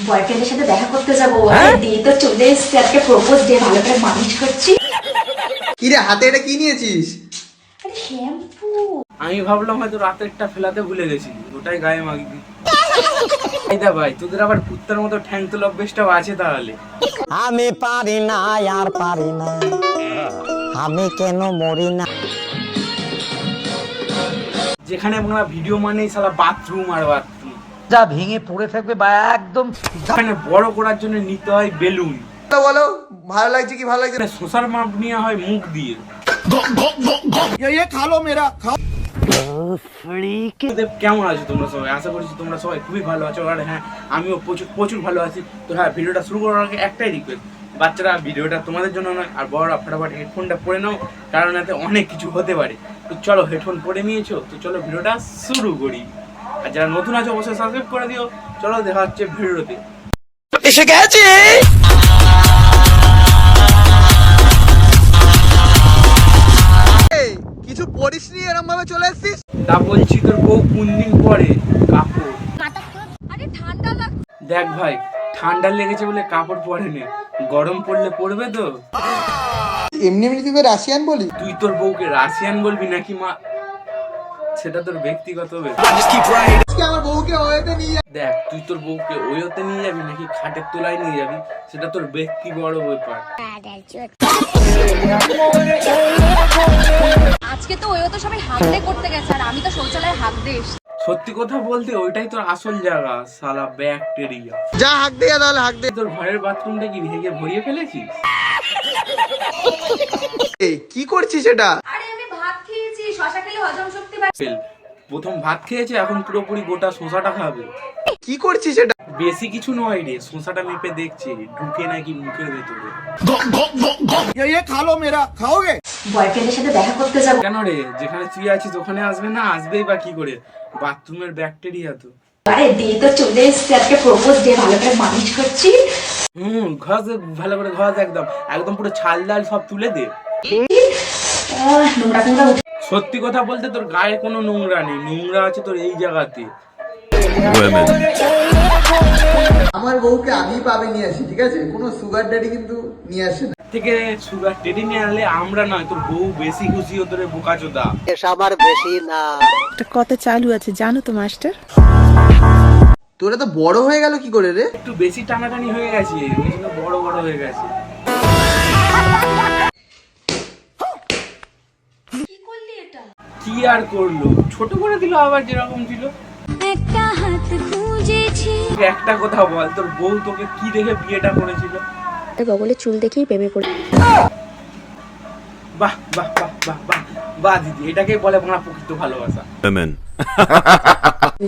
বয়ফ্রেন্ডের সাথে দেখা করতে যাবো, দিয়ে তো চলে এসেছে, আজকে প্রপোজ ডে, ভালো করে মালিশ করছি। কি রে হাতে এটা কি নিয়েছিস? আরে শ্যাম্পু। আমি ভাবলাম হয়তো রাতেরটা ফেলাতে ভুলে গেছি, ওটাই গায়ে মাখবি। এই দা ভাই, তোদের আবার কুত্তার মতো ঠ্যাং তোলা অভ্যেসটাও আছে তাহলে? আমি পারি না আর পারি না, আমি কেন মরি না। যেখানে আমরা ভিডিও মানেই শালা বাথরুম আর বাথরুম, যা ভেঙে পড়ে থাকবে বা একদম। এখানে বড় করার জন্য নিতে হয় বেলুন, বলো ভালো লাগছে কি ভালো লাগছে না? শোষার মাপ নেওয়া হয় মুখ দিয়ে। কেমন আছো তোমরা সবাই? আশা করছি তোমরা সবাই খুবই ভালো আছো, আর হ্যাঁ আমিও প্রচুর ভালো আছি। তো হ্যাঁ, ভিডিওটা শুরু করার আগে একটাই রিকোয়েস্ট, বাচ্চারা ভিডিওটা তোমাদের জন্য নয়, আর বড়রা ফটাফট হেডফোনটা পরে নাও, কারণ এতে অনেক কিছু হতে পারে। তো চলো, হেডফোন পরে নিয়েছো তো চলো ভিডিওটা শুরু করি। আর যারা নতুন আছো অবশ্যই সাবস্ক্রাইব করে দিও। চলো দেখা হচ্ছে ভিডিওতে। এসে গেছে কিছু পড়িসনি এরকম ভাবে চলে এসেছিস? তা বলছি, তোর বউ কোন দিন পরে কাপড়? দেখ ভাই, ঠান্ডা লেগেছে বলে কাপড় পরে নে, গরম পড়লে পড়বে তো। এমনি এমনি তুই রাশিয়ান বলি? তুই তোর বউকে রাশিয়ান বলবি নাকি মা, সেটা তোর ব্যক্তিগত ব্যাপার। আজকে আমার বউকে ওয়েতে নিয়ে দেখ, তুই তোর বউকে ওইতে নিয়ে যাবি নাকি খাটের তলায় নিয়ে যাবি, সেটা তোর ব্যক্তি বড় ব্যাপার। আজকে তো ওইও তো সবাই হাগদে করতে গেছে, আর আমি তো শৌচালয়ে হাগদে এসেছি। সত্যি কথা বলতে ওইটাই তোর আসল জায়গা, শালা ব্যাকটেরিয়া। যা হাঁক দে তাহলে হাঁক দে। তোর ঘরের বাথরুমটা কি ভেঙে ভরিয়ে ফেলেছিস? এই কি করছিস এটা? আরে আমি ভাত খেয়েছি, শশা খেলে হজম শক্তি বাড়ে। প্রথম ভাত খেয়েছে, এখন পুরোপুরি গোটা শসাটা খাবে। কি করছিস এটা? বেশি কিছু নয় রে, শসাটা মেপে দেখছে ঢুকে নাকি মুখের ভেতরে। বয়ফ্রেন্ডের সাথে দেখা করতে যাবো। কেন রে, যেখানে তুই আছিস ওখানে আসবে না? আসবেই বা কি করে, বাথরুমের ব্যাকটেরিয়া তো। আরে দিয়ে তো চলে এসেছে, আজকে প্রপোজ ডে, ভালো করে মালিশ করছি। ঘষ ভালো করে ঘষ, একদম একদম পুরো ছাল ডাল সব তুলে দে। নোংরা নোংরা উঠে। সত্যি কথা বলতে তোর গায়ে কোনো নোংরা নেই, নোংরা আছে তোর এই জায়গাতে। আমার বউকে আমি পাবে নিয়ে আসি, ঠিক আছে? কোনো সুগার ড্যাডি কিন্তু নিয়ে আসে না। থেকে সুগার টেডি নিয়ে আনলে আমরা নয়, তোর বউ বেশি খুশি হতো রে বোকাচোদা। সবার বেশি না। একটা কথা চালু আছে জানো তো মাস্টার? তোরা তো বড় হয়ে গেল কি করে রে? একটু বেশি টানাটানি হয়ে গেছে, ওই জন্য বড় বড় হয়ে গেছে। কি করলি এটা? কি আর করলো, ছোট করে দিল আবার যেরকম ছিল। একটা হাত খুঁজেছি। একটা কথা বল, তোর বউ তোকে কি দেখে বিয়েটা করেছিল? বগলে চুল দেখেই প্রেমে পড়ে। বাহ বাহ বাহ বাহ বাহ বাহ দিদি, এটাকেই বলে বাংলা প্রকৃত ভালোবাসা।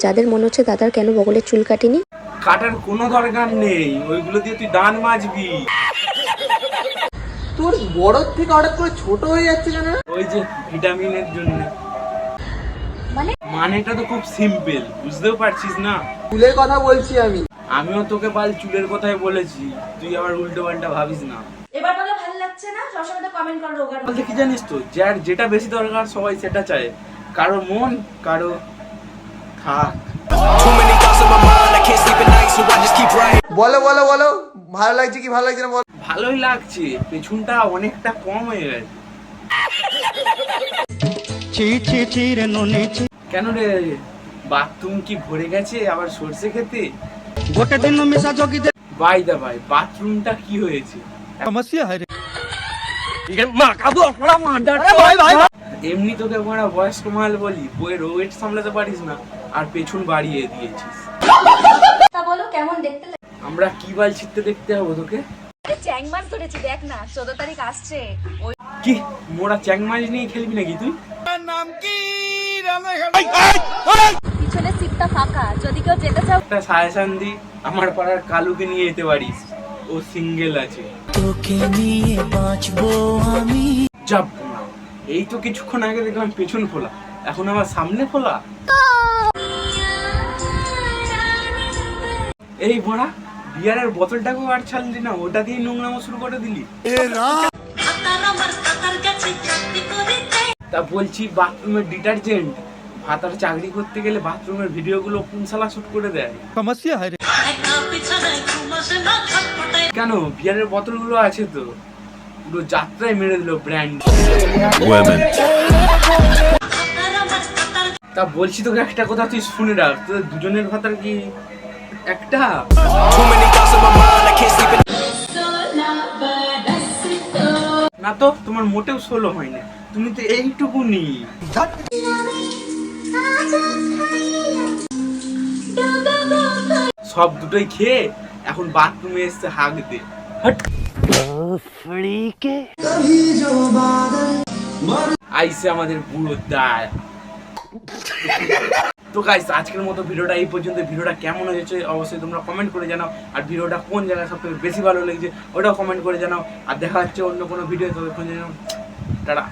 যাদের মনে হচ্ছে দাদার কেন বগলে চুল কাটেনি, কাটার কোনো দরকার নেই, ওইগুলো দিয়ে তুই দান মাজবি। তোর বড় থেকে হঠাৎ করে ছোট হয়ে যাচ্ছে কেন? ওই যে ভিটামিনের জন্য। মানেটা তো খুব সিম্পল, বুঝতেও পারছিস না? চুলের কথা বলছি আমি। আমিও তোকে বাল চুলের কথাই বলেছি, তুই আবার উল্টো পাল্টা ভাবিস না। এবার বলে ভালো লাগছে না, সবসময় তো কমেন্ট করো রোগার। বলতে কি জানিস তো, যার যেটা বেশি দরকার সবাই সেটা চায়, কারো মন কারো থাক। বলো বলো বলো ভালো লাগছে কি ভালো লাগছে না? বল। ভালোই লাগছে, পেছনটা অনেকটা কম হয়ে গেছে। কেন রে, বাথরুম কি ভরে গেছে আবার সরষে খেতে? বাই দা ভাই, বাথরুমটা কি হয়েছে? এমনি তোকে বড় বয়স্ক মাল বলি, বইয়ের ওয়েট সামলাতে পারিস না আর পেছন বাড়িয়ে দিয়েছিস। তা বলো কেমন দেখতে লাগে? আমরা কি বাল ছিটতে দেখতে হবো তোকে? চ্যাং মাছ ধরেছি, দেখ না 14 তারিখ আসছে। ওই কি মোরা চ্যাং মাছ নিয়ে খেলবি নাকি তুই? পিছনে সিটটা ফাঁকা, যদি কেউ যেতে চাও। একটা সাজেশন দি, আমার পাড়ার কালুকে নিয়ে যেতে পারিস, ও সিঙ্গেল আছে। তোকে নিয়ে বাঁচবো আমি। যাব না, এই তো কিছুক্ষণ আগে দেখলাম পেছন খোলা, এখন আবার সামনে খোলা। এই বড়া, বিয়ারের বোতলটাকেও আর ছাড়লি না, ওটা দিয়ে নোংরামো শুরু করে দিলি। তা বলছি, বাথরুমের ডিটারজেন্ট ভাতার চাকরি করতে গেলে বাথরুমের ভিডিওগুলো কোন শালা শুট করে দেয়? সমস্যা হয় রে। জানো বিয়ারের বোতলগুলো আছে তো পুরো যাত্রায় মেরে দিল ব্র্যান্ড। তা বলছি তোকে একটা কথা তুই শুনে রাখ, তোদের দুজনের কথা কি একটা? না তো তোমার মোটেও 16 হয় না, তুমি তো এইটুকুনি। সব দুটোই খেয়ে এখন বাথরুমে এসছে হাগ দে। হট। আইসে আমাদের বুড়ো দায়। তো গাইস আজকের মতো ভিডিওটা এই পর্যন্ত। ভিডিওটা কেমন হয়েছে অবশ্যই তোমরা কমেন্ট করে জানাও, আর ভিডিওটা কোন জায়গায় সবথেকে বেশি ভালো লেগেছে ওটাও কমেন্ট করে জানাও। আর দেখা হচ্ছে অন্য কোনো ভিডিও, ততক্ষণ জানাও টাটা।